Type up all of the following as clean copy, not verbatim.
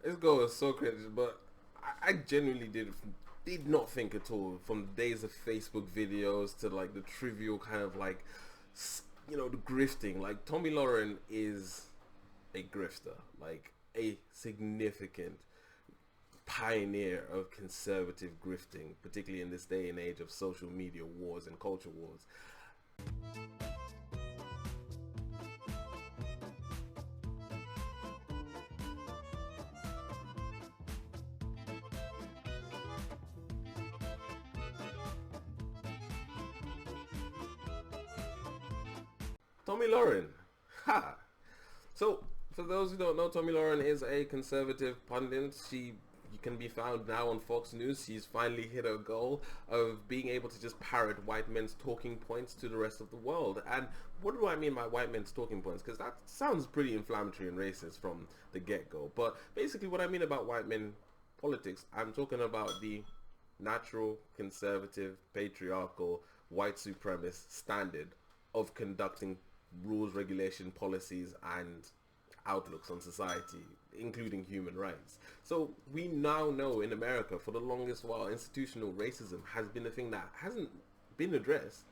This girl was so crazy, but I genuinely did not think at all from the days of Facebook videos to like the trivial kind of like the grifting. Like Tomi Lahren is a grifter, like a significant pioneer of conservative grifting, particularly in this day and age of social media wars and culture wars. Tomi Lahren. Ha! So, for those who don't know, Tomi Lahren is a conservative pundit. She can be found now on Fox News. She's finally hit her goal of being able to just parrot white men's talking points to the rest of the world. And what do I mean by white men's talking points? Because that sounds pretty inflammatory and racist from the get-go. But basically what I mean about white men politics, I'm talking about the natural, conservative, patriarchal, white supremacist standard of conducting rules, regulation, policies, and outlooks on society, including human rights. So we now know in America, for the longest while, institutional racism has been a thing that hasn't been addressed.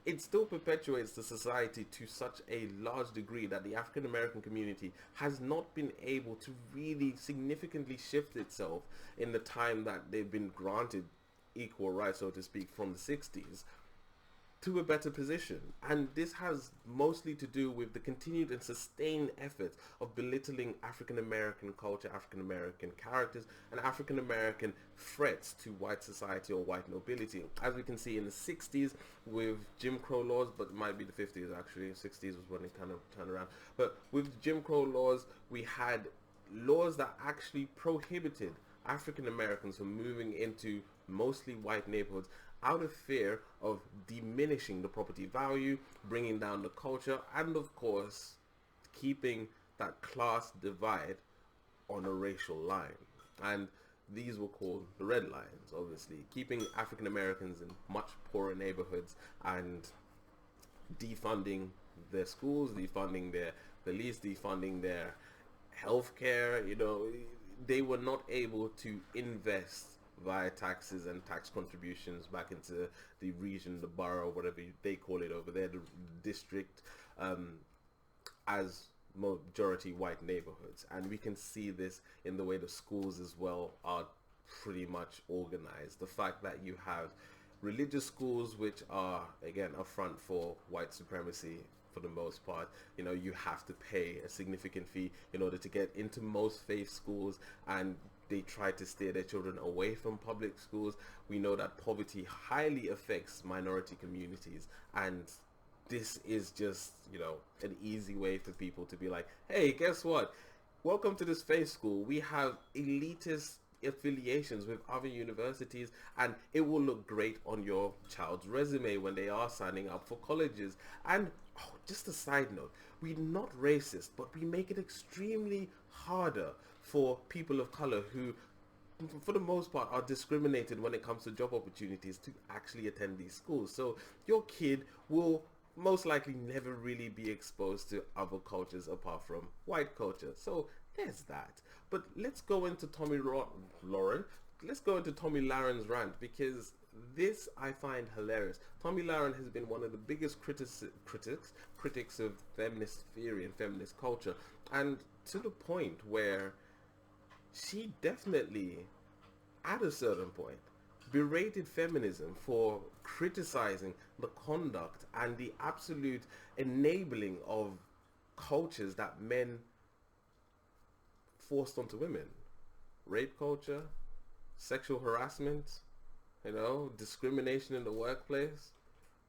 It still perpetuates the society to such a large degree that the African American community has not been able to really significantly shift itself in the time that they've been granted equal rights, so to speak, from the 60s to a better position. And this has mostly to do with the continued and sustained efforts of belittling African American culture, African American characters, and African American threats to white society or white nobility. As we can see in the 60s with Jim Crow laws, but it might be the 50s actually. 60s was when it kind of turned around. But with Jim Crow laws, we had laws that actually prohibited African Americans from moving into mostly white neighborhoods out of fear of diminishing the property value, bringing down the culture, and of course keeping that class divide on a racial line. And these were called the red lines, obviously, keeping African Americans in much poorer neighborhoods and defunding their schools, defunding their police, defunding their healthcare. They were not able to invest via taxes and tax contributions back into the region, the borough, whatever they call it over there, the district, as majority white neighborhoods. And we can see this in the way the schools as well are pretty much organized. The fact that you have religious schools, which are again a front for white supremacy for the most part. You have to pay a significant fee in order to get into most faith schools, and they try to steer their children away from public schools. We know that poverty highly affects minority communities, and this is just an easy way for people to be like, hey, guess what, welcome to this faith school. We have elitist affiliations with other universities, and it will look great on your child's resume when they are signing up for colleges. And just a side note, we're not racist, but we make it extremely harder for people of color who for the most part are discriminated when it comes to job opportunities to actually attend these schools. So your kid will most likely never really be exposed to other cultures apart from white culture. So there's that. But let's go into Lahren. Let's go into Tomi Lahren's rant, because this I find hilarious. Tomi Lahren has been one of the biggest critics of feminist theory and feminist culture, and to the point where she definitely, at a certain point, berated feminism for criticizing the conduct and the absolute enabling of cultures that men forced onto women. Rape culture, sexual harassment, discrimination in the workplace,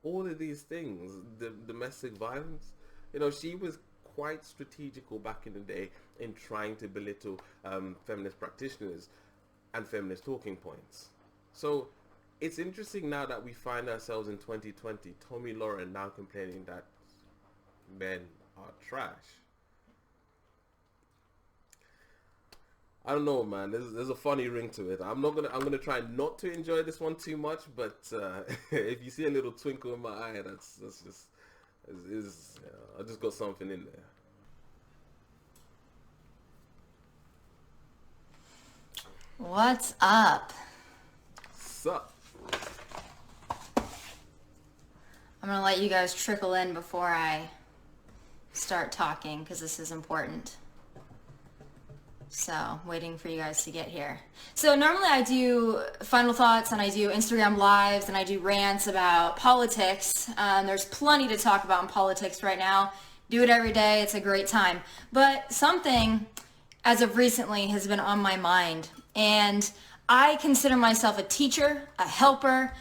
all of these things, the domestic violence. She was quite strategical back in the day in trying to belittle feminist practitioners and feminist talking points. So it's interesting now that we find ourselves in 2020, Tomi Lahren now complaining that men are trash. I don't know, man. There's a funny ring to it. I'm gonna try not to enjoy this one too much, but if you see a little twinkle in my eye, that's just I just got something in there. What's up? Sup? I'm gonna let you guys trickle in before I start talking because this is important. So, waiting for you guys to get here. So normally I do final thoughts and I do Instagram lives and I do rants about politics. There's plenty to talk about in politics right now. Do it every day. It's a great time. But something, as of recently, has been on my mind. And I consider myself a teacher, a helper,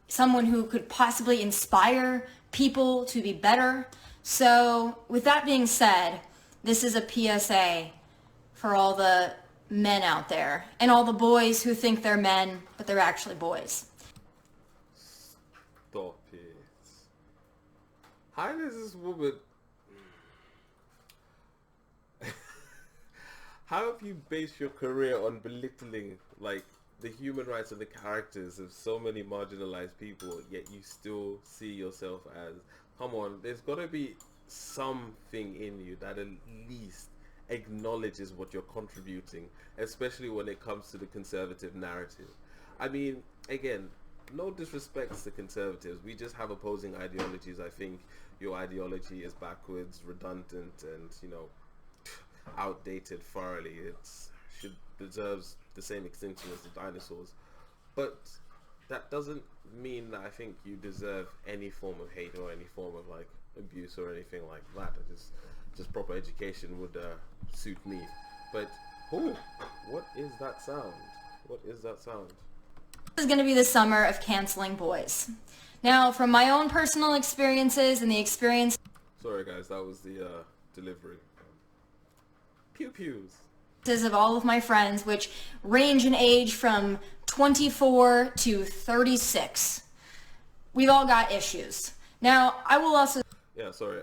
someone who could possibly inspire people to be better. So with that being said, this is a PSA for all the men out there and all the boys who think they're men, but they're actually boys. Stop it. How does this woman... How have you based your career on belittling, like, the human rights and the characters of so many marginalized people, yet you still see yourself as... Come on, there's got to be something in you that at least acknowledges what you're contributing, especially when it comes to the conservative narrative. I mean, again, no disrespect to conservatives. We just have opposing ideologies. I think your ideology is backwards, redundant, and, you know, outdated thoroughly. It deserves the same extinction as the dinosaurs. But that doesn't mean that I think you deserve any form of hate or any form of, like, abuse or anything like that. Just proper education would suit me. But what is that sound? What is that sound? This is going to be the summer of canceling boys. Now, from my own personal experiences and the experience... Sorry guys, that was the delivery. Pew pews. ...of all of my friends, which range in age from 24 to 36. We've all got issues. Now, I will also... Yeah, sorry.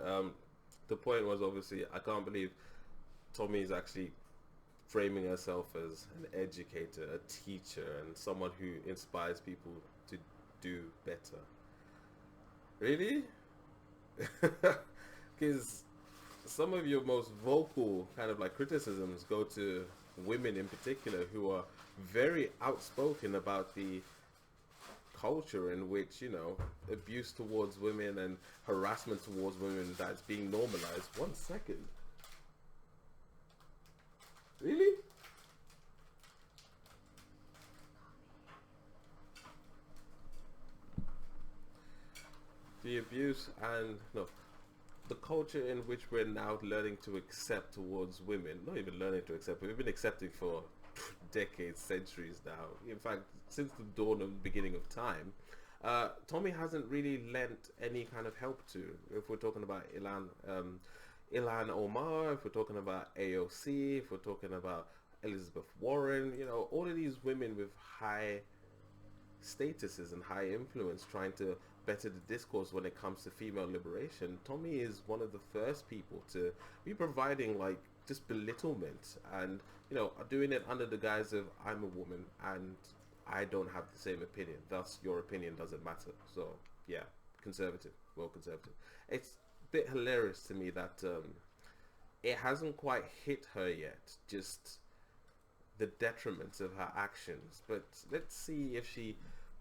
The point was, obviously, I can't believe Tomi is actually framing herself as an educator, a teacher, and someone who inspires people to do better. Really? Because some of your most vocal kind of like criticisms go to women in particular who are very outspoken about the culture in which, you know, abuse towards women and harassment towards women that's being normalized. 1 second. Really? The abuse and the culture in which we're now learning to accept towards women, not even learning to accept, we've been accepting for decades, centuries now. In fact, since the dawn of the beginning of time, Tomi hasn't really lent any kind of help to. If we're talking about Ilhan Omar, if we're talking about AOC, if we're talking about Elizabeth Warren, you know, all of these women with high statuses and high influence trying to better the discourse when it comes to female liberation, Tomi is one of the first people to be providing like just belittlement and, you know, doing it under the guise of I'm a woman and I don't have the same opinion, thus your opinion doesn't matter. So yeah, conservative, well conservative. It's a bit hilarious to me that it hasn't quite hit her yet, just the detriments of her actions. But let's see if she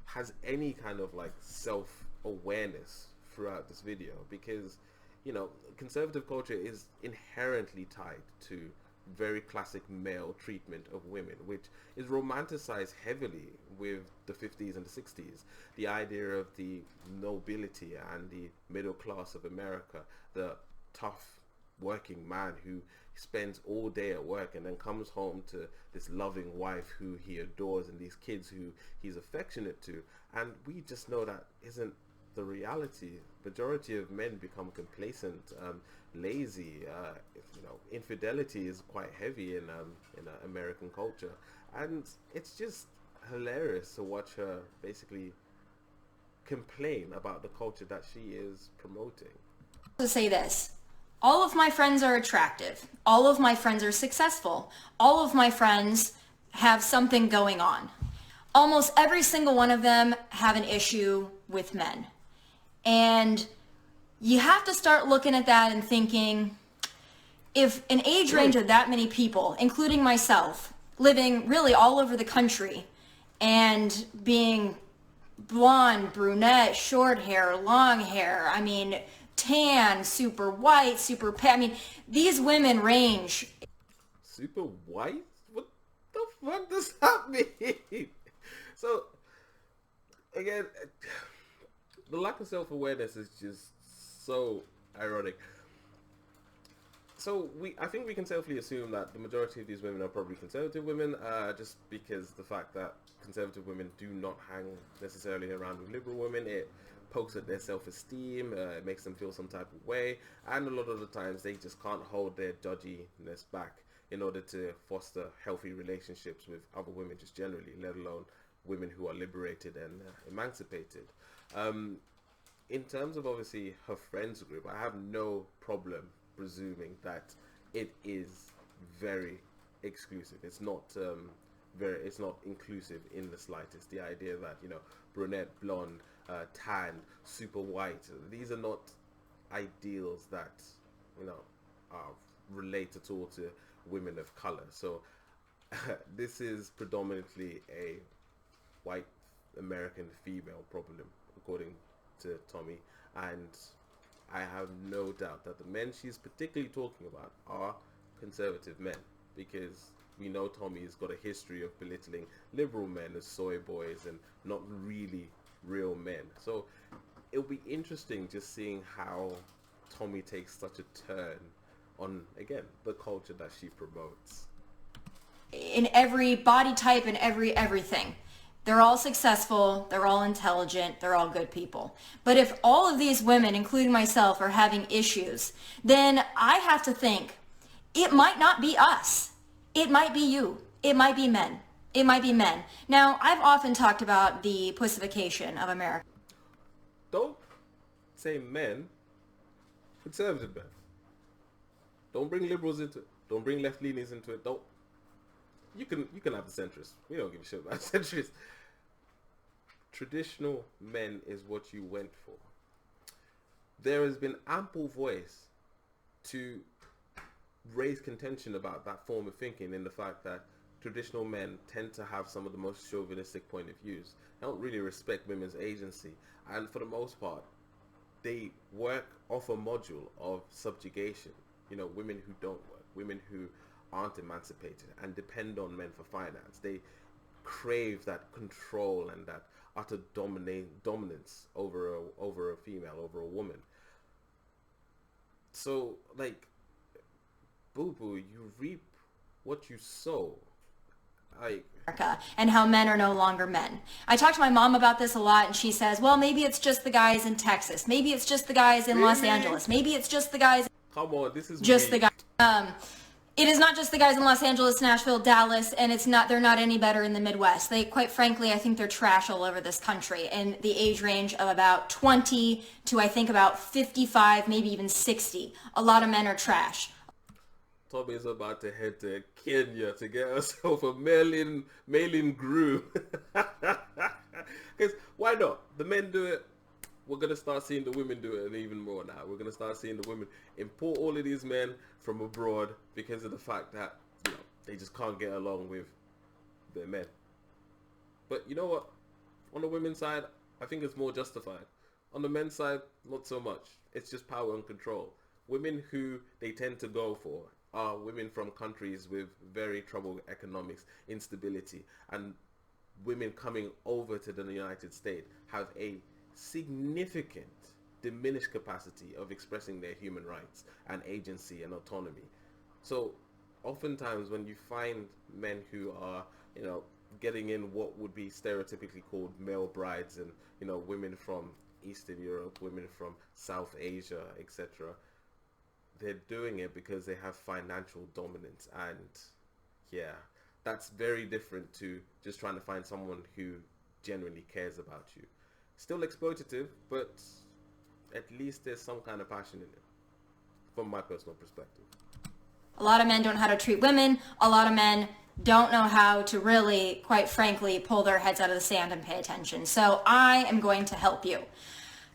has any kind of like self-awareness throughout this video, because, you know, conservative culture is inherently tied to very classic male treatment of women, which is romanticized heavily with the 50s and the 60s. The idea of the nobility and the middle class of America, the tough working man who spends all day at work and then comes home to this loving wife who he adores and these kids who he's affectionate to. And we just know that isn't the reality. Majority of men become complacent, lazy. You know, infidelity is quite heavy in American culture, and it's just hilarious to watch her basically complain about the culture that she is promoting. To say this, all of my friends are attractive. All of my friends are successful. All of my friends have something going on. Almost every single one of them have an issue with men. And you have to start looking at that and thinking, if an age range of that many people, including myself, living really all over the country and being blonde, brunette, short hair, long hair, I mean, tan, super white, super pale. I mean, these women range. Super white? What the fuck does that mean? So, again, the lack of self-awareness is just so ironic. So I think we can safely assume that the majority of these women are probably conservative women, just because the fact that conservative women do not hang necessarily around with liberal women, it pokes at their self-esteem, it makes them feel some type of way, and a lot of the times they just can't hold their dodginess back in order to foster healthy relationships with other women just generally, let alone women who are liberated and emancipated. In terms of obviously her friends group, I have no problem presuming that it is very exclusive. It's not it's not inclusive in the slightest. The idea that, you know, brunette, blonde, tan, super white, these are not ideals that, you know, relate at all to women of color. So this is predominantly a white American female problem, according to Tomi, and I have no doubt that the men she's particularly talking about are conservative men, because we know Tomi's got a history of belittling liberal men as soy boys and not really real men. So it'll be interesting just seeing how Tomi takes such a turn on, again, the culture that she promotes. In every body type and everything. They're all successful, they're all intelligent, they're all good people. But if all of these women, including myself, are having issues, then I have to think, it might not be us. It might be you. It might be men. It might be men. Now, I've often talked about the pussification of America. Don't say men, conservative men. Don't bring liberals into it. Don't bring left-leanings into it. Don't. You can have the centrists. We don't give a shit about centrists. Traditional men is what you went for. There has been ample voice to raise contention about that form of thinking, in the fact that traditional men tend to have some of the most chauvinistic point of views. They don't really respect women's agency, and for the most part, they work off a module of subjugation. You know, women who don't work, women who aren't emancipated and depend on men for finance. They crave that control and that utter dominance over a female, over a woman. So, like, boo-boo, you reap what you sow. And how men are no longer men. I talk to my mom about this a lot, and she says, well, maybe it's just the guys in Texas. Maybe it's just the guys in Los Angeles. Maybe it's just the guys... Come on, this is just weak. The guys. It is not just the guys in Los Angeles, Nashville, Dallas, and they're not any better in the Midwest. They, quite frankly, I think they're trash all over this country, in the age range of about 20 to, I think, about 55, maybe even 60. A lot of men are trash. Tomi is about to head to Kenya to get herself a mail-in groom. Because why not? The men do it. We're going to start seeing the women do it, and even more now. We're going to start seeing the women import all of these men from abroad because of the fact that, you know, they just can't get along with their men. But you know what? On the women's side, I think it's more justified. On the men's side, not so much. It's just power and control. Women who they tend to go for are women from countries with very troubled economics, instability, and women coming over to the United States have a significant diminished capacity of expressing their human rights and agency and autonomy. So oftentimes when you find men who are, you know, getting in what would be stereotypically called male brides, and, you know, women from Eastern Europe, women from South Asia, etc., they're doing it because they have financial dominance. And yeah, that's very different to just trying to find someone who genuinely cares about you. Still exploitative, but at least there's some kind of passion in it, from my personal perspective. A lot of men don't know how to treat women. A lot of men don't know how to really, quite frankly, pull their heads out of the sand and pay attention. So I am going to help you.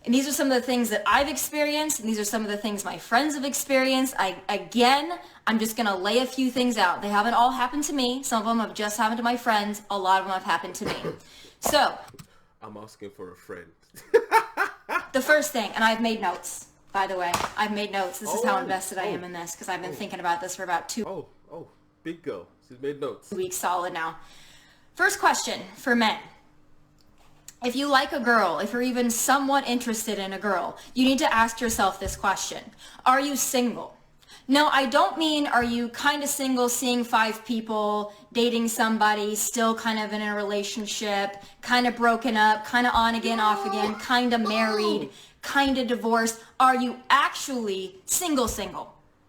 And these are some of the things that I've experienced, and these are some of the things my friends have experienced. I'm just going to lay a few things out. They haven't all happened to me. Some of them have just happened to my friends. A lot of them have happened to me. So, I'm asking for a friend. The first thing, and I've made notes, by the way. I've made notes. This is how invested I am in this, because I've been thinking about this for about 2 big girl. She's made notes. weeks solid now. First question for men. If you like a girl, if you're even somewhat interested in a girl, you need to ask yourself this question. Are you single? No, I don't mean are you kind of single, seeing 5 people, dating somebody, still kind of in a relationship, kind of broken up, kind of on again, off again, kind of married, kind of divorced. Are you actually single?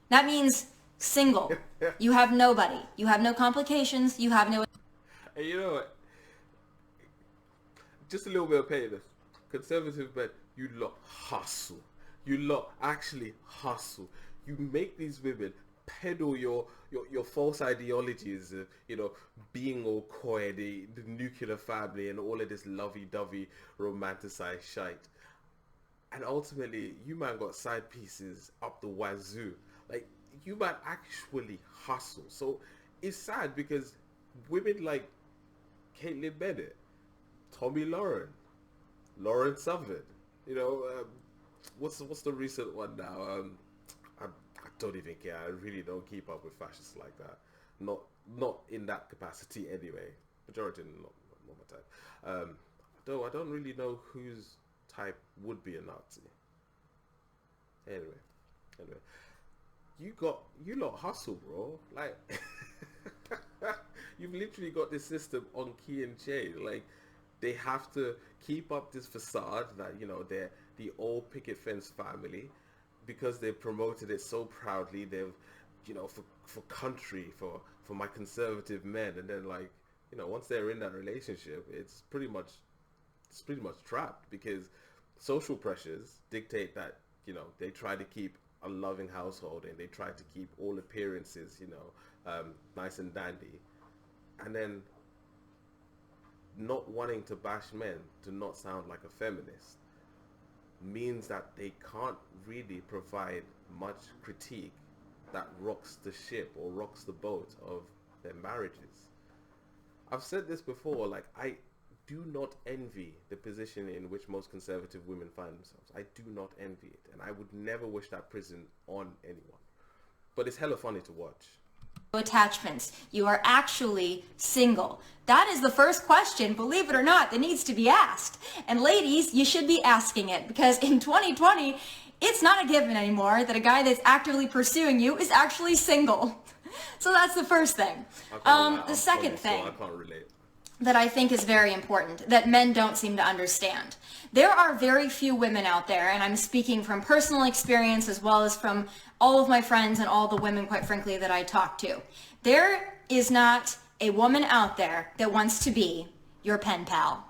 That means single. You have nobody. You have no complications. You have no... And you know what? Just a little bit of pettiness. Conservative men, you lot hustle. You lot actually hustle. You make these women peddle your false ideologies of, being all coy, the nuclear family and all of this lovey-dovey romanticized shite. And ultimately, you man got side pieces up the wazoo. Like, you man actually hustle. So it's sad because women like Caitlyn Bennett, Tomi Lahren, Lauren Southern, what's the recent one now? I don't even care. I really don't keep up with fascists like that. Not in that capacity anyway. Majority not my type. Though I don't really know whose type would be a Nazi. Anyway, you lot hustle, bro. Like you've literally got this system on key and chain. Like they have to keep up this facade that they're the old picket fence family because they've promoted it so proudly. They've for country, for my conservative men, and then once they're in that relationship, it's pretty much trapped because social pressures dictate that they try to keep a loving household and they try to keep all appearances nice and dandy, and then not wanting to bash men, to not sound like a feminist, means that they can't really provide much critique that rocks the ship or rocks the boat of their marriages. I've said this before, I do not envy the position in which most conservative women find themselves. I do not envy it, and I would never wish that prison on anyone. But it's hella funny to watch. Attachments. You are actually single. That is the first question, believe it or not, that needs to be asked. And ladies, you should be asking it because in 2020, it's not a given anymore that a guy that's actively pursuing you is actually single. So that's the first thing. The second thing. I can't relate. That I think is very important, that men don't seem to understand. There are very few women out there, and I'm speaking from personal experience as well as from all of my friends and all the women, quite frankly, that I talk to. There is not a woman out there that wants to be your pen pal.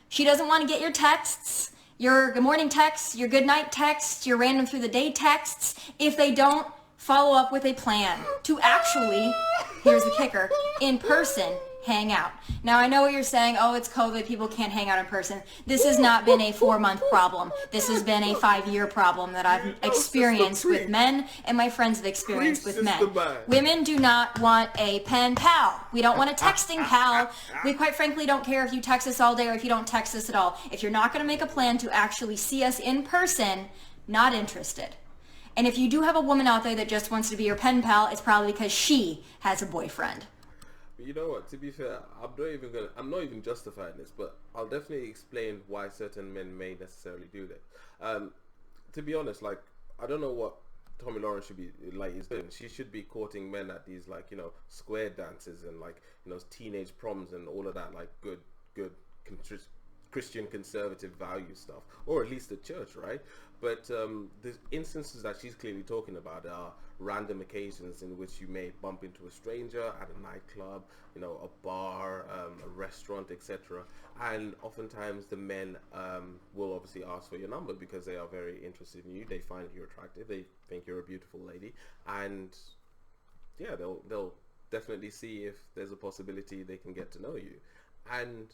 She doesn't want to get your texts, your good morning texts, your good night texts, your random through the day texts, if they don't follow up with a plan to actually, here's the kicker, in person, hang out. Now I know what you're saying, oh, it's COVID, people can't hang out in person. This has not been a 4-month problem. This has been a 5-year problem that I've experienced with men and my friends have experienced with men. Women do not want a pen pal. We don't want a texting pal. We quite frankly don't care if you text us all day or if you don't text us at all. If you're not going to make a plan to actually see us in person, not interested. And if you do have a woman out there that just wants to be your pen pal, it's probably because she has a boyfriend. You know what, to be fair, I'm not even justifying this, but I'll definitely explain why certain men may necessarily do that. To be honest, I don't know what Tomi Lahren should be is doing. She should be courting men at these square dances and teenage proms and all of that good Christian conservative value stuff, or at least the church, right? But the instances that she's clearly talking about are random occasions in which you may bump into a stranger at a nightclub, a bar, a restaurant, etc. And oftentimes the men will obviously ask for your number because they are very interested in you. They find you attractive. They think you're a beautiful lady, and yeah, they'll definitely see if there's a possibility they can get to know you. And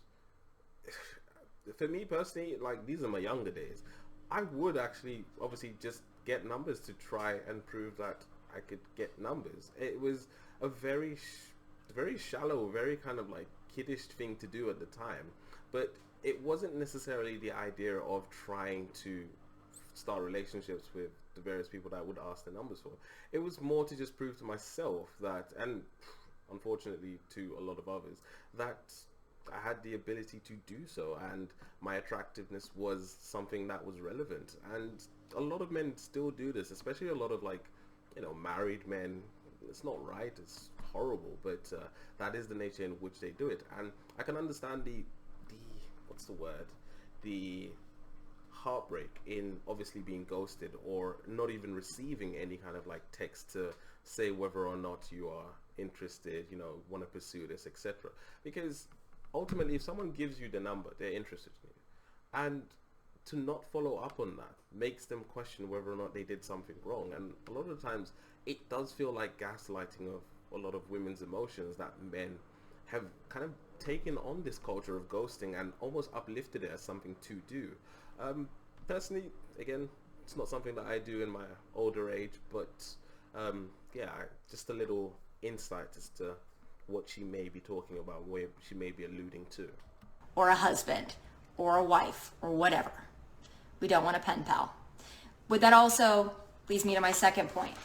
for me personally, these are my younger days. I would actually obviously just get numbers to try and prove that I could get numbers. It was a very shallow, very kind of like kiddish thing to do at the time, but it wasn't necessarily the idea of trying to start relationships with the various people that I would ask the numbers for. It was more to just prove to myself that, and unfortunately to a lot of others, that I had the ability to do so, and my attractiveness was something that was relevant. And a lot of men still do this, especially a lot of like, married men. It's not right, it's horrible, but that is the nature in which they do it. And I can understand the what's the word, the heartbreak in obviously being ghosted or not even receiving any kind of like text to say whether or not you are interested, want to pursue this, etc. Because ultimately, if someone gives you the number, they're interested in you, and to not follow up on that makes them question whether or not they did something wrong. And a lot of the times it does feel like gaslighting of a lot of women's emotions, that men have kind of taken on this culture of ghosting and almost uplifted it as something to do. Personally, again, it's not something that I do in my older age, but just a little insight as to what she may be talking about, where she may be alluding to. Or a husband, or a wife, or whatever. We don't want a pen pal. But that also leads me to my second point.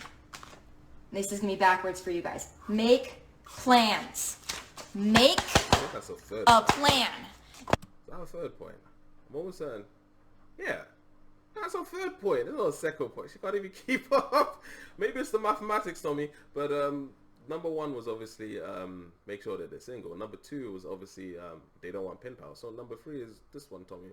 This is going to be backwards for you guys. Make plans. Make I think that's a third a plan. Is that a third point? What was saying? Yeah. That's a third point. It's not a second point. She can't even keep up. Maybe it's the mathematics, Tommy. But number one was obviously make sure that they're single. Number two was obviously they don't want pen pals. So number three is this one, Tommy.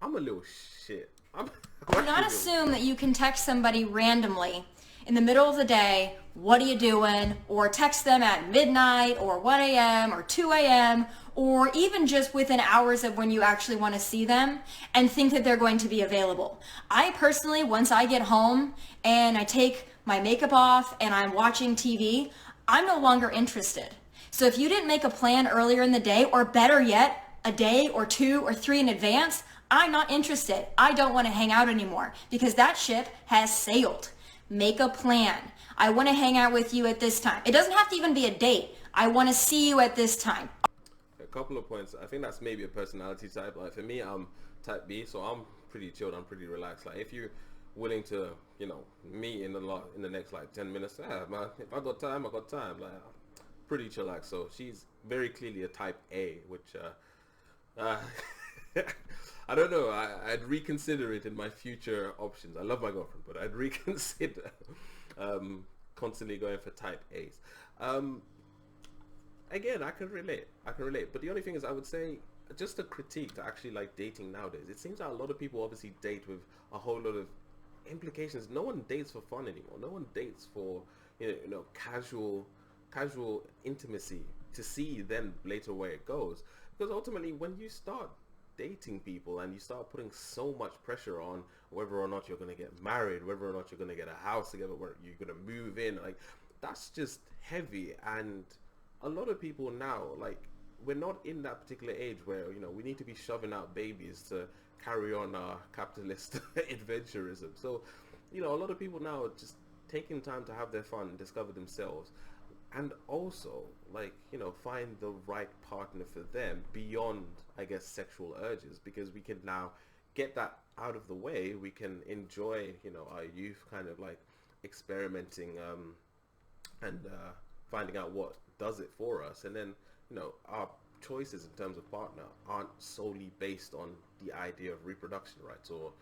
I'm a little shit. Do not assume that you can text somebody randomly in the middle of the day, what are you doing? Or text them at midnight or 1 a.m. or 2 a.m. or even just within hours of when you actually want to see them and think that they're going to be available. I personally, once I get home and I take my makeup off and I'm watching TV, I'm no longer interested. So if you didn't make a plan earlier in the day, or better yet, a day or 2 or 3 in advance, I'm not interested. I don't want to hang out anymore because that ship has sailed. Make a plan. I want to hang out with you at this time. It doesn't have to even be a date. I want to see you at this time. A couple of points. I think that's maybe a personality type. Like for me, I'm type B, so I'm pretty chilled. I'm pretty relaxed. Like if you're willing to, meet in the next like 10 minutes, man, if I got time, I got time. Like I'm pretty chillax. So she's very clearly a type A, which I don't know. I'd reconsider it in my future options. I love my girlfriend, but I'd reconsider constantly going for type A's. Again, I can relate. But the only thing is, I would say, just a critique to actually like dating nowadays. It seems that a lot of people obviously date with a whole lot of implications. No one dates for fun anymore. No one dates for casual intimacy to see then later where it goes. Because ultimately, when you start dating people and you start putting so much pressure on whether or not you're going to get married, whether or not you're going to get a house together, where you're going to move in, like that's just heavy. And a lot of people now, like, we're not in that particular age where we need to be shoving out babies to carry on our capitalist adventurism. So a lot of people now are just taking time to have their fun and discover themselves, and also like find the right partner for them beyond, I guess, sexual urges, because we can now get that out of the way. We can enjoy our youth, kind of like experimenting and finding out what does it for us, and then our choices in terms of partner aren't solely based on the idea of reproduction rights or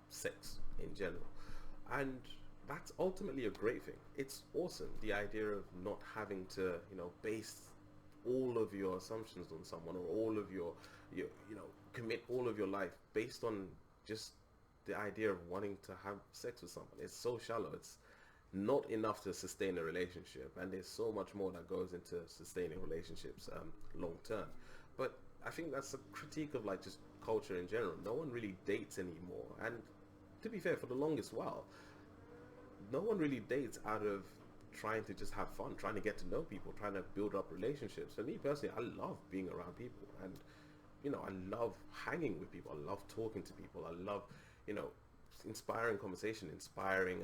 sex in general. And that's ultimately a great thing. It's awesome, the idea of not having to base all of your assumptions on someone, or all of your commit all of your life based on just the idea of wanting to have sex with someone. It's so shallow. It's not enough to sustain a relationship, and there's so much more that goes into sustaining relationships long term. But I think that's a critique of like just culture in general. No one really dates anymore, and to be fair, for the longest while, no one really dates out of trying to just have fun, trying to get to know people, trying to build up relationships. For me personally, I love being around people, and I love hanging with people. I love talking to people. I love, you know, inspiring conversation, inspiring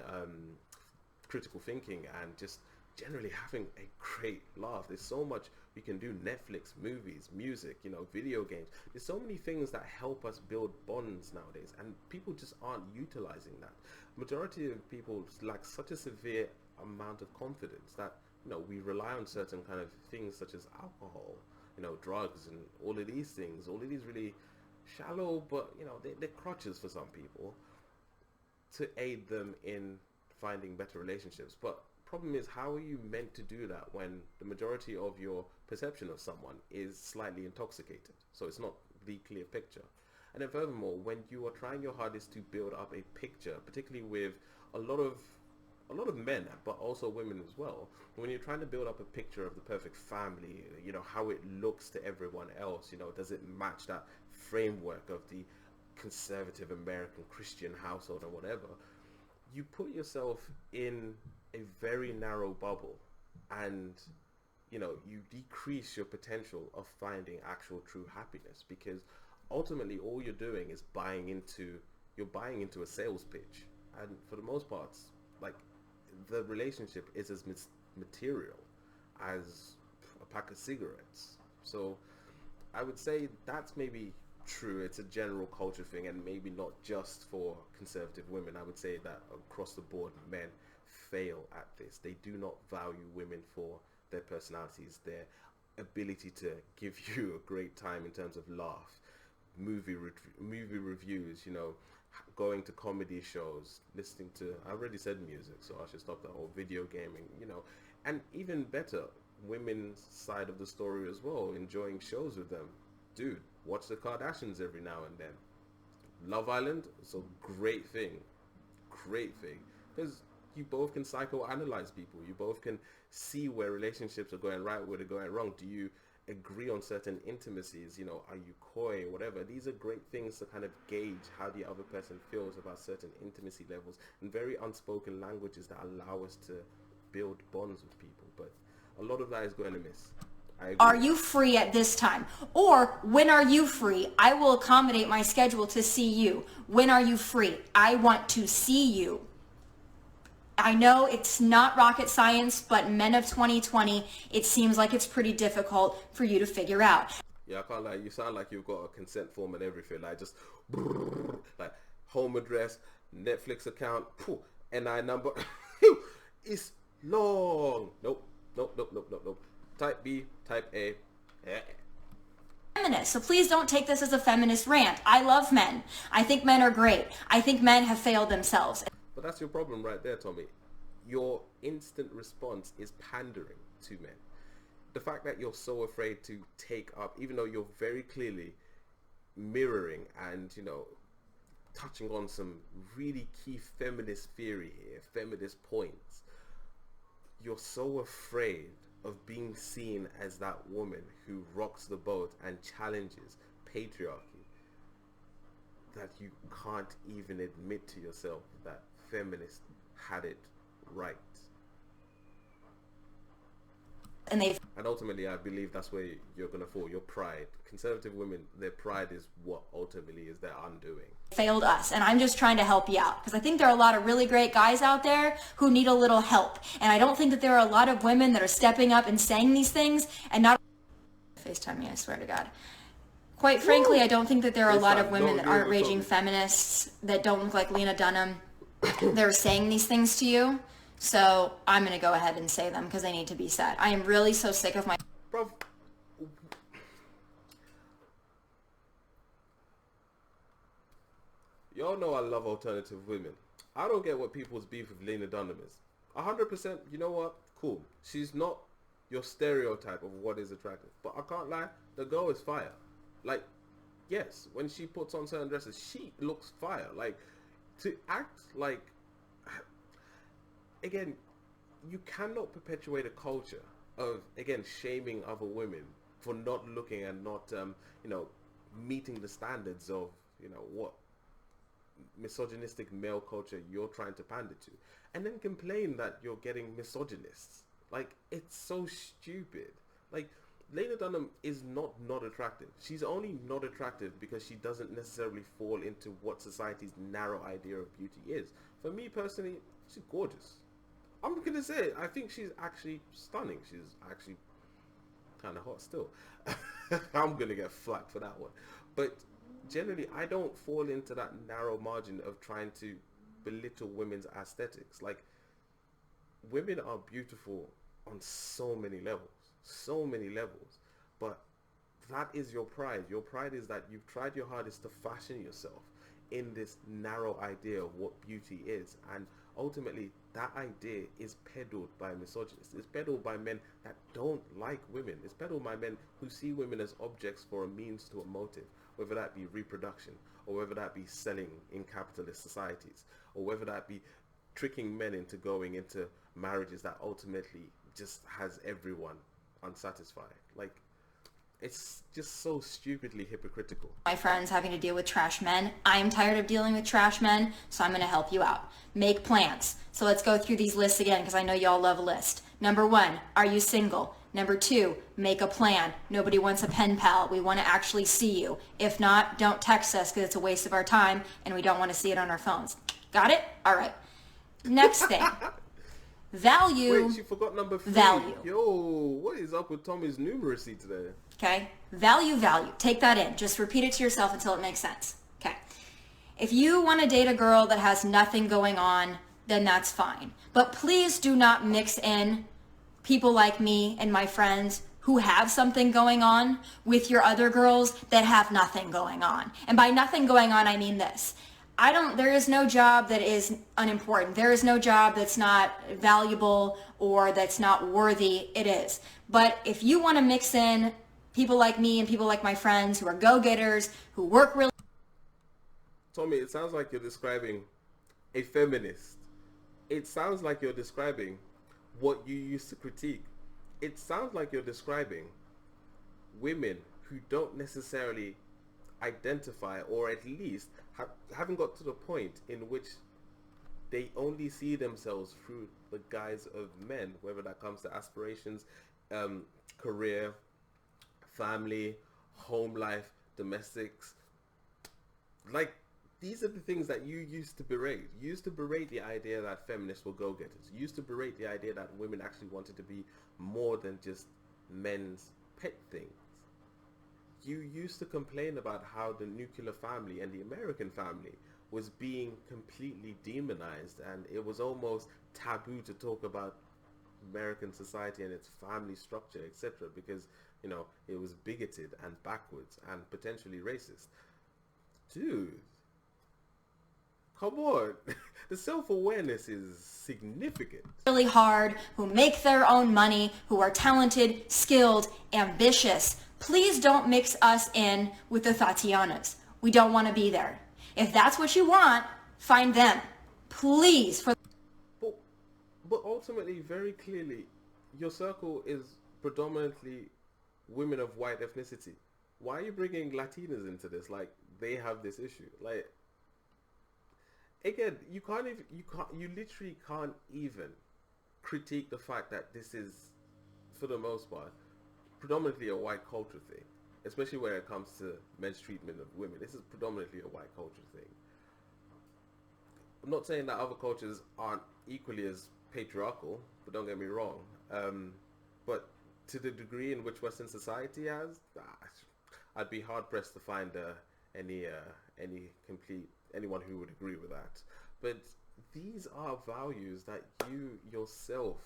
critical thinking, and just generally having a great laugh. There's so much we can do. Netflix, movies, music, video games. There's so many things that help us build bonds nowadays, and people just aren't utilizing that. Majority of people lack such a severe amount of confidence that we rely on certain kind of things such as alcohol, drugs, and all of these things, all of these really shallow, but they're crutches for some people to aid them in finding better relationships. But problem is, how are you meant to do that when the majority of your perception of someone is slightly intoxicated? So it's not the clear picture. And then furthermore, when you are trying your hardest to build up a picture, particularly with a lot of men, but also women as well, when you're trying to build up a picture of the perfect family, how it looks to everyone else, does it match that framework of the conservative American Christian household or whatever, you put yourself in a very narrow bubble, and you decrease your potential of finding actual true happiness, because ultimately all you're doing is buying into a sales pitch. And for the most part, like, the relationship is as material as a pack of cigarettes. So I would say that's maybe true. It's a general culture thing, and maybe not just for conservative women. I would say that across the board, men fail at this. They do not value women for their personalities, their ability to give you a great time in terms of laugh, movie reviews, going to comedy shows, listening to, I already said music, so I should stop that, or video gaming, and even better, women's side of the story as well, enjoying shows with them. Dude, watch the Kardashians every now and then. Love Island, it's a great thing, because you both can psychoanalyze people. You both can see where relationships are going right, where they're going wrong. Do you agree on certain intimacies? Are you coy, whatever? These are great things to kind of gauge how the other person feels about certain intimacy levels, and very unspoken languages that allow us to build bonds with people. But a lot of that is going to miss. Are you free at this time? Or when are you free? I will accommodate my schedule to see you. When are you free? I want to see you. I know it's not rocket science, but men of 2020, it seems like it's pretty difficult for you to figure out. Yeah, I can't lie. You sound like you've got a consent form and everything. Like, just like home address, Netflix account, NI number. It's long. Nope. Type B, type A. Feminist, so please don't take this as a feminist rant. I love men. I think men are great. I think men have failed themselves. But that's your problem right there, Tommy. Your instant response is pandering to men. The fact that you're so afraid to take up, even though you're very clearly mirroring and, touching on some really key feminist theory here, feminist points, you're so afraid of being seen as that woman who rocks the boat and challenges patriarchy that you can't even admit to yourself that feminists had it right. And ultimately, I believe that's where you're going to fall. Your pride. Conservative women, their pride is what ultimately is their undoing. Failed us, and I'm just trying to help you out, because I think there are a lot of really great guys out there who need a little help, and I don't think that there are a lot of women that are stepping up and saying these things and not FaceTime me, I swear to God. Quite frankly, I don't think that there are a lot of women that aren't raging feminists that don't look like Lena Dunham. They're saying these things to you. So I'm going to go ahead and say them because they need to be said. I am really so sick of my... Bro, y'all know I love alternative women. I don't get what people's beef with Lena Dunham is. 100%, you know what? Cool. She's not your stereotype of what is attractive. But I can't lie, the girl is fire. Like, yes, when she puts on certain dresses, she looks fire. Like, to act like... Again, you cannot perpetuate a culture of, again, shaming other women for not looking and not, meeting the standards of, what misogynistic male culture you're trying to pander to. And then complain that you're getting misogynists. Like, it's so stupid. Like, Lena Dunham is not attractive. She's only not attractive because she doesn't necessarily fall into what society's narrow idea of beauty is. For me personally, she's gorgeous. I'm gonna say it. I think she's actually stunning. She's actually kind of hot still. I'm gonna get flack for that one. But generally, I don't fall into that narrow margin of trying to belittle women's aesthetics. Like, women are beautiful on so many levels, but that is your pride. Your pride is that you've tried your hardest to fashion yourself in this narrow idea of what beauty is, and ultimately that idea is peddled by misogynists. It's peddled by men that don't like women. It's peddled by men who see women as objects for a means to a motive, whether that be reproduction, or whether that be selling in capitalist societies, or whether that be tricking men into going into marriages that ultimately just has everyone unsatisfied. Like, it's just so stupidly hypocritical. My friends having to deal with trash men. I'm tired of dealing with trash men, so I'm going to help you out. Make plans. So let's go through these lists again, because I know y'all love a list. Number 1, are you single? Number 2, make a plan. Nobody wants a pen pal. We want to actually see you. If not, don't text us, because it's a waste of our time and we don't want to see it on our phones. Got it? All right. Next thing. Value. Wait, she forgot number 3. Value. Yo, what is up with Tommy's numeracy today? Okay? Value. Take that in. Just repeat it to yourself until it makes sense. Okay. If you want to date a girl that has nothing going on, then that's fine. But please do not mix in people like me and my friends who have something going on with your other girls that have nothing going on. And by nothing going on, I mean this. There is no job that is unimportant. There is no job that's not valuable or that's not worthy. It is. But if you want to mix in people like me and people like my friends who are go-getters, who work really... Tommy, it sounds like you're describing a feminist. It sounds like you're describing what you used to critique. It sounds like you're describing women who don't necessarily identify, or at least haven't got to the point in which they only see themselves through the guise of men, whether that comes to aspirations, career, family, home life, domestics. Like, these are the things that you used to berate. You used to berate the idea that feminists were go-getters. You used to berate the idea that women actually wanted to be more than just men's pet things. You used to complain about how the nuclear family and the American family was being completely demonized, and it was almost taboo to talk about American society and its family structure, etc., because, you know, it was bigoted and backwards and potentially racist. Dude, come on. The self-awareness is significant. Really hard, who make their own money, who are talented, skilled, ambitious. Please don't mix us in with the Tatianas. We don't want to be there. If that's what you want, find them. Please. But ultimately, very clearly, your circle is predominantly women of white ethnicity. Why are you bringing Latinas into this? Like, they have this issue. Like, again, you literally can't even critique the fact that this is, for the most part, predominantly a white culture thing, especially when it comes to men's treatment of women. This is predominantly a white culture thing. I'm not saying that other cultures aren't equally as patriarchal, but don't get me wrong. But to the degree in which Western society has, I'd be hard pressed to find anyone who would agree with that. But these are values that you yourself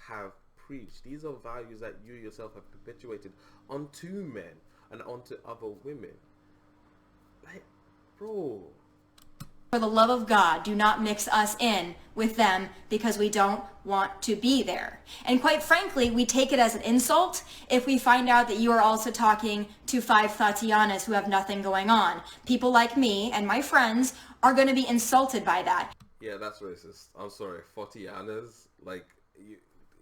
have preached. These are values that you yourself have perpetuated onto men and onto other women. Like, bro. For the love of God, do not mix us in with them, because we don't want to be there. And quite frankly, we take it as an insult if we find out that you are also talking to 5 Tatianas who have nothing going on. People like me and my friends are going to be insulted by that. Yeah, that's racist. I'm sorry. Tatianas, like,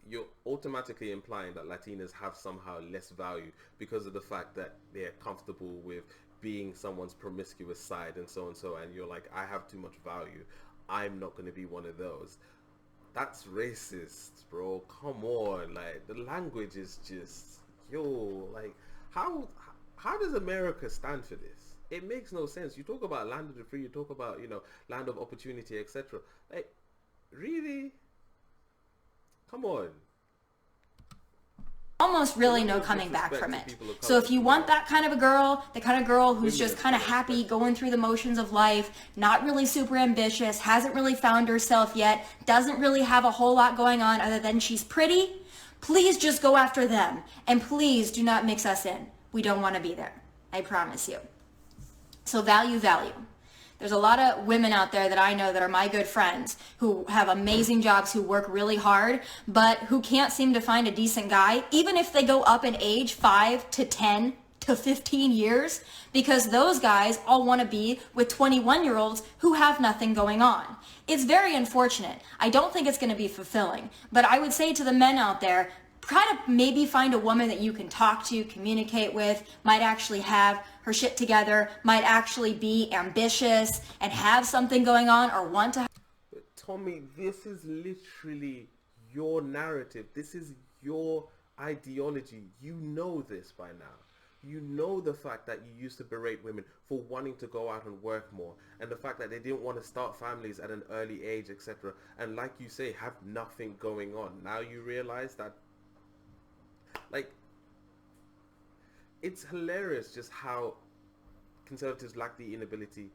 you're automatically implying that Latinas have somehow less value because of the fact that they're comfortable with being someone's promiscuous side and so, and you're like, I have too much value, I'm not going to be one of those. That's racist, bro. Come on. Like, the language is just, yo, like, how how does America stand for this? It makes no sense. You talk about land of the free, you talk about, land of opportunity, etc. Like, really? Come on. Almost The really level no of coming back disrespect from to it. people of So color if you is want mad. that kind of a girl, the kind of girl who's Women just of kind of color happy especially. going through the motions of life, not really super ambitious, hasn't really found herself yet, doesn't really have a whole lot going on other than she's pretty, please just go after them. And please do not mix us in. We don't want to be there. I promise you. So value, value. There's a lot of women out there that I know that are my good friends who have amazing jobs, who work really hard, but who can't seem to find a decent guy, even if they go up in age 5 to 10 to 15 years, because those guys all want to be with 21-year-olds who have nothing going on. It's very unfortunate. I don't think it's going to be fulfilling, but I would say to the men out there, try to maybe find a woman that you can talk to, communicate with, might actually have her shit together, might actually be ambitious and have something going on or want to. But Tommy, this is literally your narrative. This is your ideology. You know this by now. You know the fact that you used to berate women for wanting to go out and work more, and the fact that they didn't want to start families at an early age, etc. And like you say, have nothing going on. Now you realize that, like, it's hilarious just how conservatives lack the ability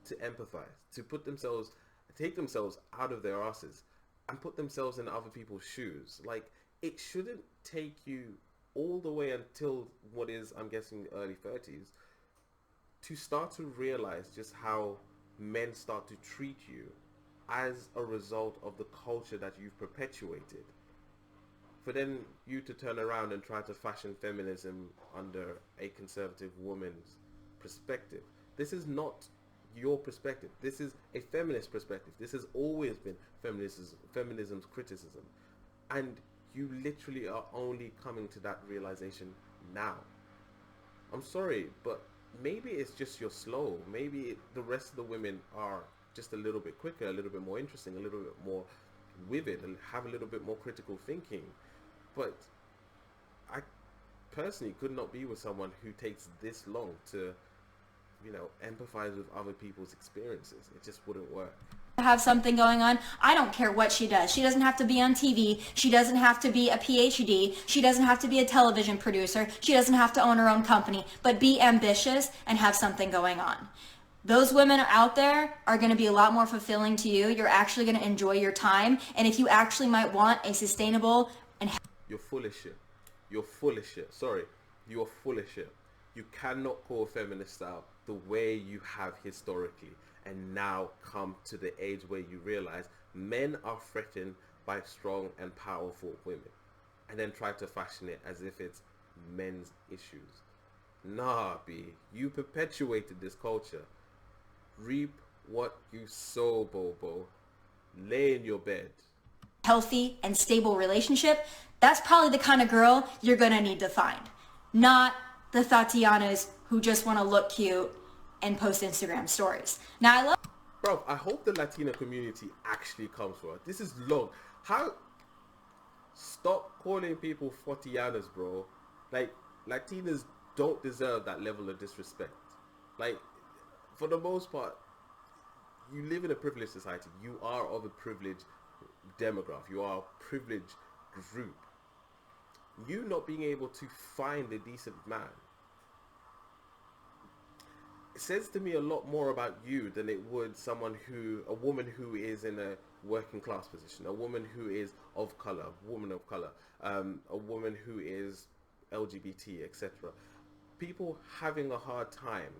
to empathize, to take themselves out of their asses and put themselves in other people's shoes. Like, it shouldn't take you all the way until what is, I'm guessing, the early 30s to start to realize just how men start to treat you as a result of the culture that you've perpetuated. For then you to turn around and try to fashion feminism under a conservative woman's perspective. This is not your perspective. This is a feminist perspective. This has always been feminism's criticism. And you literally are only coming to that realization now. I'm sorry, but maybe it's just you're slow. Maybe the rest of the women are just a little bit quicker, a little bit more interesting, a little bit more vivid, and have a little bit more critical thinking. But I personally could not be with someone who takes this long to, empathize with other people's experiences. It just wouldn't work. Have something going on. I don't care what she does. She doesn't have to be on TV. She doesn't have to be a PhD. She doesn't have to be a television producer. She doesn't have to own her own company, but be ambitious and have something going on. Those women out there are going to be a lot more fulfilling to you. You're actually going to enjoy your time. And if you actually might want a sustainable and You're full of shit. You're full of shit. Sorry. You're full of shit. You cannot call feminists out the way you have historically, and now come to the age where you realize men are threatened by strong and powerful women, and then try to fashion it as if it's men's issues. Nah, B. You perpetuated this culture. Reap what you sow, Bobo. Lay in your bed. healthy and stable relationship, that's probably the kind of girl you're going to need to find. Not the Tatianas who just want to look cute and post Instagram stories. Now, I love... Bro, I hope the Latina community actually comes for her. This is long. How... Stop calling people Fortianas, bro. Like, Latinas don't deserve that level of disrespect. Like, for the most part, you live in a privileged society. You are of a privileged demographic. You are a privileged group. You not being able to find a decent man, it says to me a lot more about you than it would a woman who is in a working class position, a woman who is of color, a woman who is LGBT, etc. People having a hard time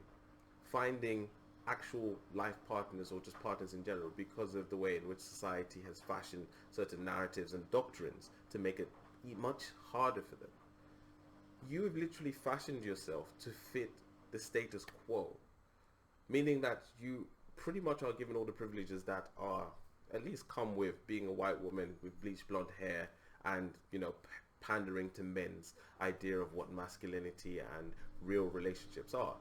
finding actual life partners, or just partners in general, because of the way in which society has fashioned certain narratives and doctrines to make it much harder for them. You have literally fashioned yourself to fit the status quo, meaning that you pretty much are given all the privileges that are at least come with being a white woman with bleached blonde hair and, pandering to men's idea of what masculinity and real relationships are.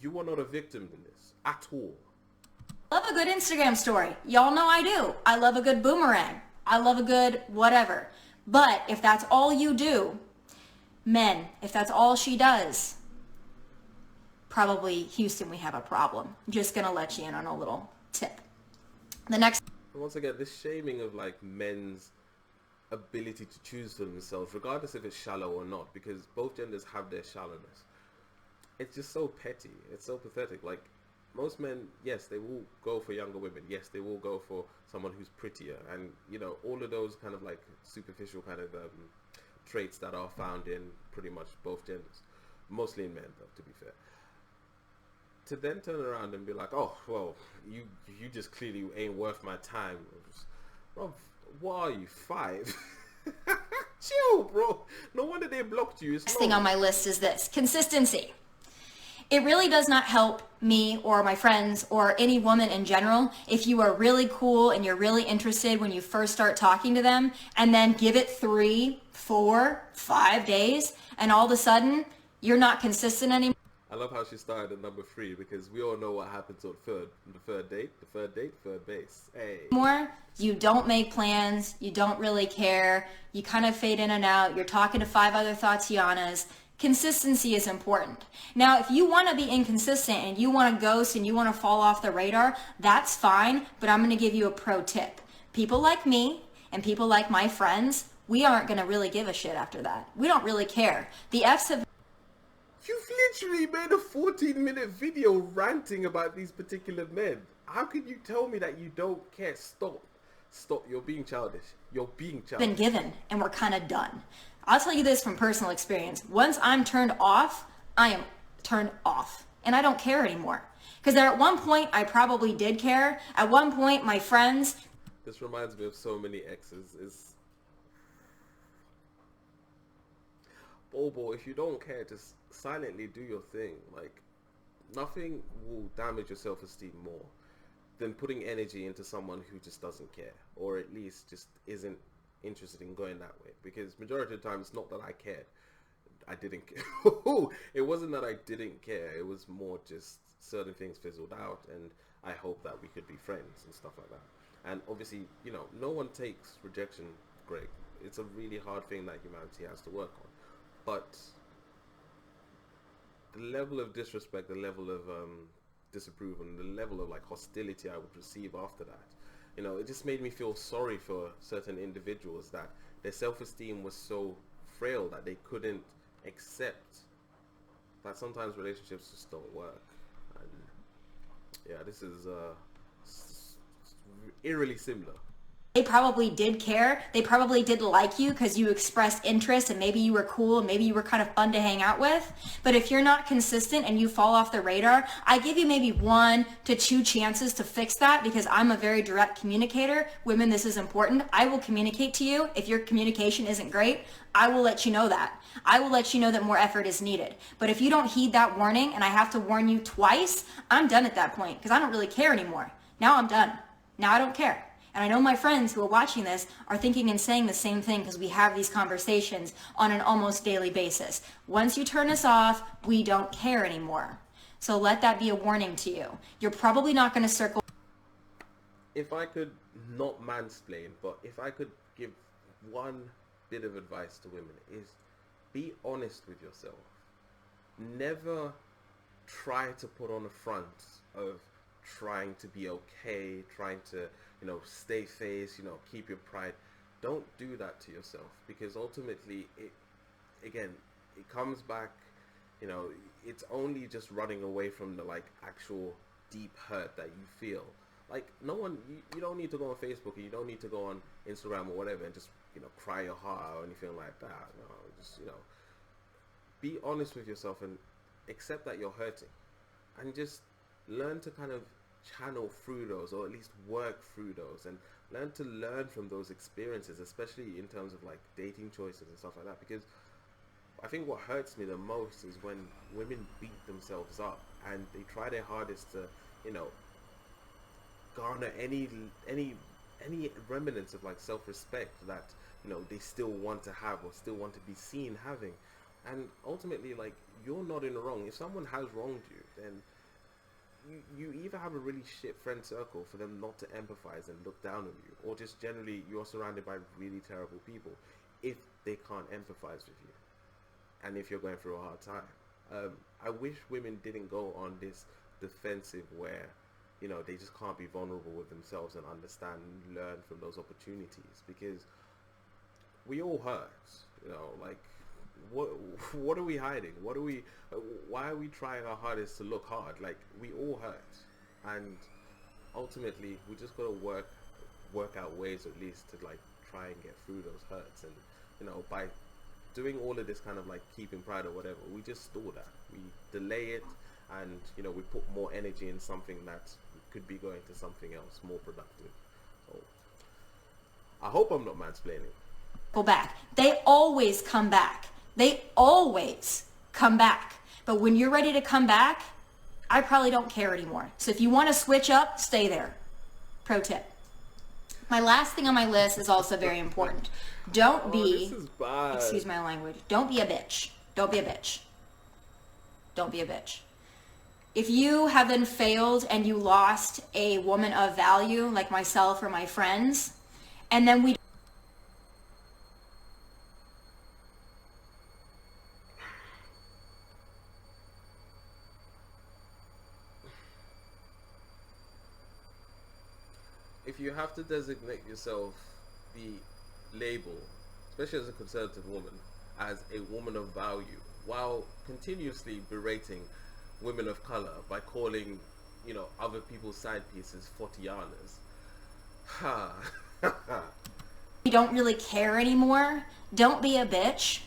You are not a victim in this at all. I love a good Instagram story. Y'all know I do. I love a good boomerang. I love a good whatever. But if that's all you do, men, if that's all she does, probably Houston, we have a problem. I'm just going to let you in on a little tip. The next... Once again, this shaming of like men's ability to choose for themselves, regardless if it's shallow or not, because both genders have their shallowness. It's just so petty. It's so pathetic. Like, most men, yes, they will go for younger women. Yes, they will go for someone who's prettier. And, you know, all of those kind of like superficial kind of traits that are found in pretty much both genders. Mostly in men, though, to be fair. To then turn around and be like, oh, well, you just clearly ain't worth my time. Bro, what are you, 5? Chill, bro. No wonder they blocked you. Next thing on my list is this: consistency. It really does not help me or my friends or any woman in general if you are really cool and you're really interested when you first start talking to them, and then give it 3, 4, 5 days, and all of a sudden you're not consistent anymore. I love how she started at number 3, because we all know what happens on the third date, third base. Hey. You don't make plans, you don't really care, you kind of fade in and out, you're talking to 5 other Tatianas. Consistency is important. Now, if you want to be inconsistent and you want to ghost and you want to fall off the radar, that's fine, but I'm going to give you a pro tip. People like me and people like my friends, we aren't going to really give a shit after that. We don't really care. The F's have... You've literally made a 14-minute video ranting about these particular men. How can you tell me that you don't care? Stop. You're being childish. Been given, and we're kind of done. I'll tell you this from personal experience. Once I'm turned off, I am turned off, and I don't care anymore. Because there at one point, I probably did care. At one point, my friends... This reminds me of so many exes. Bobo, if you don't care, just silently do your thing. Like, nothing will damage your self-esteem more than putting energy into someone who just doesn't care, or at least just isn't interested in going that way. Because majority of the time, it's not that I cared. I didn't care. It wasn't that I didn't care. It was more just certain things fizzled out, and I hope that we could be friends and stuff like that. And obviously, you know, no one takes rejection, Greg. It's a really hard thing that humanity has to work on. But the level of disrespect, the level of disapproval, and the level of like hostility I would receive after that, you know, it just made me feel sorry for certain individuals that their self-esteem was so frail that they couldn't accept that sometimes relationships just don't work. And yeah, this is eerily similar. They probably did care. They probably did like you because you expressed interest and maybe you were cool and maybe you were kind of fun to hang out with. But if you're not consistent and you fall off the radar, I give you maybe 1 to 2 chances to fix that, because I'm a very direct communicator. Women, this is important. I will communicate to you. If your communication isn't great, I will let you know that. I will let you know that more effort is needed. But if you don't heed that warning and I have to warn you twice, I'm done at that point because I don't really care anymore. Now I'm done. Now I don't care. And I know my friends who are watching this are thinking and saying the same thing because we have these conversations on an almost daily basis. Once you turn us off, we don't care anymore. So let that be a warning to you. You're probably not going to circle... If I could not mansplain, but if I could give one bit of advice to women, is be honest with yourself. Never try to put on a front of trying to be okay, trying to, you know, stay face, you know, keep your pride. Don't do that to yourself, because ultimately it comes back, you know, it's only just running away from the like actual deep hurt that you feel. Like, no one, you don't need to go on Facebook, and you don't need to go on Instagram or whatever and just, you know, cry your heart out or anything like that. No, just, you know, be honest with yourself and accept that you're hurting, and just learn to kind of channel through those, or at least work through those, and learn from those experiences, especially in terms of like dating choices and stuff like that. Because I think what hurts me the most is when women beat themselves up and they try their hardest to, you know, garner any remnants of like self-respect that, you know, they still want to have or still want to be seen having. And ultimately, like, you're not in the wrong. If someone has wronged you, then you either have a really shit friend circle for them not to empathize and look down on you, or just generally you're surrounded by really terrible people. if they can't empathize with you, and if you're going through a hard time. I wish women didn't go on this defensive where, you know, they just can't be vulnerable with themselves and understand and learn from those opportunities, because we all hurt, you know, like, what are we hiding? Why are we trying our hardest to look hard? Like, we all hurt, and ultimately we just gotta work out ways at least to like try and get through those hurts. And, you know, by doing all of this kind of like keeping pride or whatever, we just store that, we delay it, and, you know, we put more energy in something that could be going to something else more productive. So I hope I'm not mansplaining. Go back. They always come back. They always come back. But when you're ready to come back, I probably don't care anymore. So if you want to switch up, stay there. Pro tip. My last thing on my list is also very important. Don't be, this is bad. Excuse my language, don't be a bitch. Don't be a bitch. Don't be a bitch. If you have been failed and you lost a woman of value, like myself or my friends, and then we if you have to designate yourself the label, especially as a conservative woman, as a woman of value, while continuously berating women of color by calling, you know, other people's side pieces fortianas, you don't really care anymore, don't be a bitch.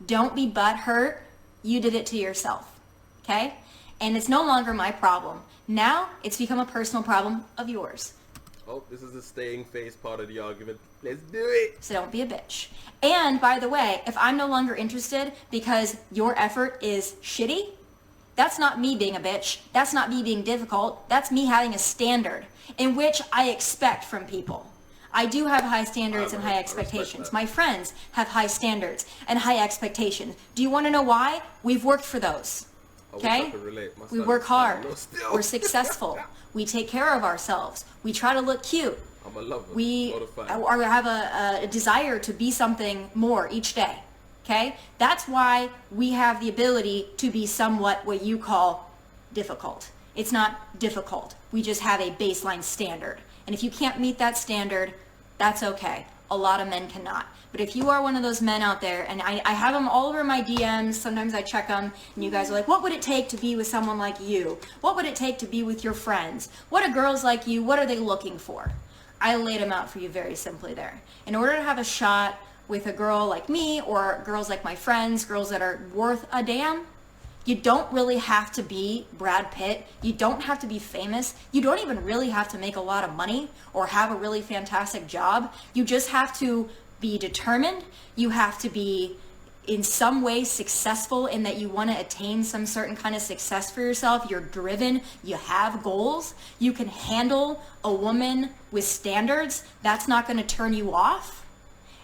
Don't be butthurt. You did it to yourself, okay? And it's no longer my problem. Now it's become a personal problem of yours. Oh, this is the staying face part of the argument. Let's do it. So don't be a bitch. And by the way, if I'm no longer interested because your effort is shitty, that's not me being a bitch. That's not me being difficult. That's me having a standard in which I expect from people. I do have high standards and high expectations. My friends have high standards and high expectations. Do you want to know why? We've worked for those. Okay? We work hard. We're successful. We take care of ourselves. We try to look cute. I'm a lover. We have a desire to be something more each day. Okay? That's why we have the ability to be somewhat what you call difficult. It's not difficult. We just have a baseline standard. And if you can't meet that standard, that's okay. A lot of men cannot. But if you are one of those men out there, and I have them all over my DMs, sometimes I check them, and you guys are like, what would it take to be with someone like you? What would it take to be with your friends? What are girls like you, what are they looking for? I laid them out for you very simply there. In order to have a shot with a girl like me, or girls like my friends, girls that are worth a damn, you don't really have to be Brad Pitt. You don't have to be famous. You don't even really have to make a lot of money or have a really fantastic job. You just have to be determined. You have to be in some way successful in that you want to attain some certain kind of success for yourself. You're driven. You have goals. You can handle a woman with standards. That's not going to turn you off.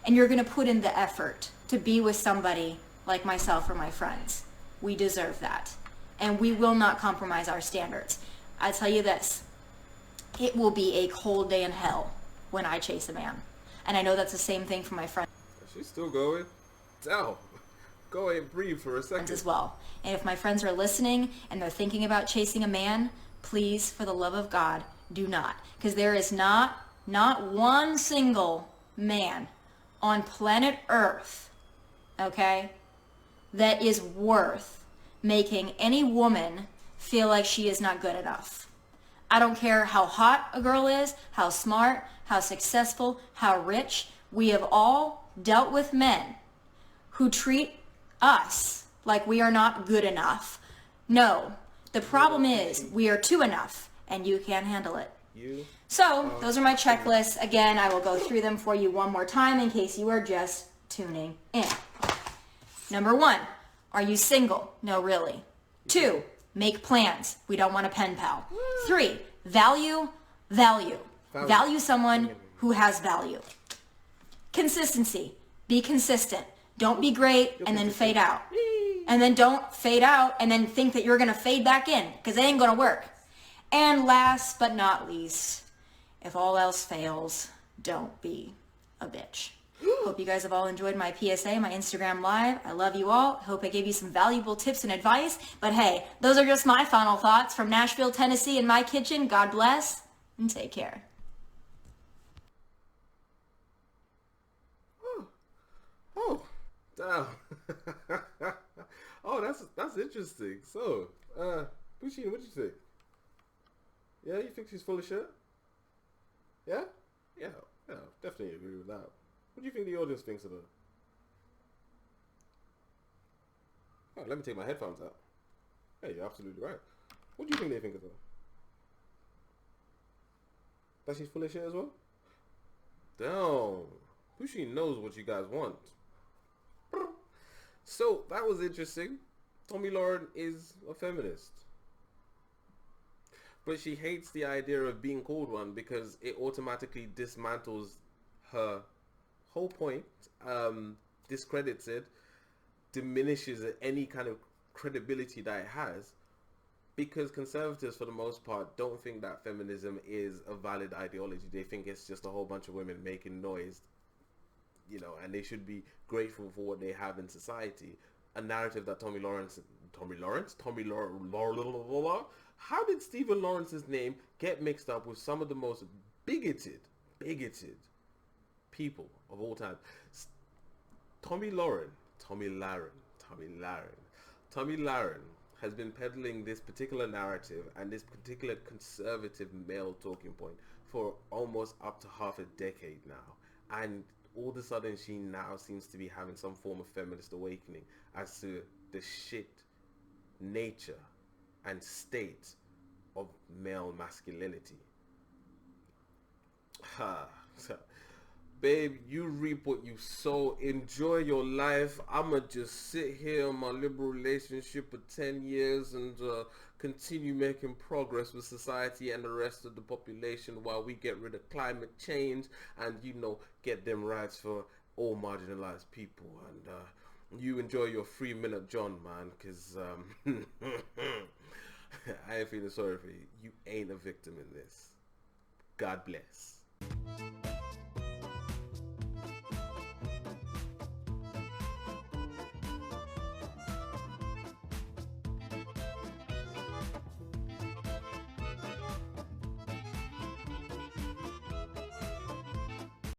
And you're going to put in the effort to be with somebody like myself or my friends. We deserve that. And we will not compromise our standards. I tell you this, it will be a cold day in hell when I chase a man. And I know that's the same thing for my friends. She's still going. Down. Go and breathe for a second. As well. And if my friends are listening and they're thinking about chasing a man, please, for the love of God, do not. Because there is not one single man on planet Earth, okay, that is worth making any woman feel like she is not good enough. I don't care how hot a girl is, how smart, how successful, how rich. We have all dealt with men who treat us like we are not good enough. No, the problem is we are too enough and you can't handle it. So those are my checklists. Again, I will go through them for you one more time in case you are just tuning in. Number 1, are you single? No, really. 2, make plans. We don't want a pen pal. 3, value. Value someone who has value. Consistency. Be consistent. Don't be great and then fade out. And then don't fade out and then think that you're going to fade back in, because it ain't going to work. And last but not least, if all else fails, don't be a bitch. Hope you guys have all enjoyed my PSA, my Instagram Live. I love you all. Hope I gave you some valuable tips and advice. But hey, those are just my final thoughts from Nashville, Tennessee in my kitchen. God bless and take care. Oh, damn. Oh, that's interesting. So, Pusheen, what you think? Yeah, you think she's full of shit? Yeah? Yeah, definitely agree with that. What do you think the audience thinks of her? Oh, let me take my headphones out. Hey, you're absolutely right. What do you think they think of her? That she's full of shit as well? Damn. Pusheen knows what you guys want. So, that was interesting. Tomi Lahren is a feminist. But she hates the idea of being called one because it automatically dismantles her whole point, discredits it, diminishes any kind of credibility that it has, because conservatives for the most part don't think that feminism is a valid ideology. They think it's just a whole bunch of women making noise, and they should be grateful for what they have in society. A narrative that Tomi Lahren, how did Stephen Lawrence's name get mixed up with some of the most bigoted people of all time? Tomi Lahren has been peddling this particular narrative and this particular conservative male talking point for almost up to half a decade now. And all of a sudden she now seems to be having some form of feminist awakening as to the shit nature and state of male masculinity. Babe, you reap what you sow. Enjoy your life. I'ma just sit here in my liberal relationship for 10 years and continue making progress with society and the rest of the population while we get rid of climate change and, get them rights for all marginalized people. And you enjoy your 3-minute John, man, because I ain't feeling sorry for you. You ain't a victim in this. God bless.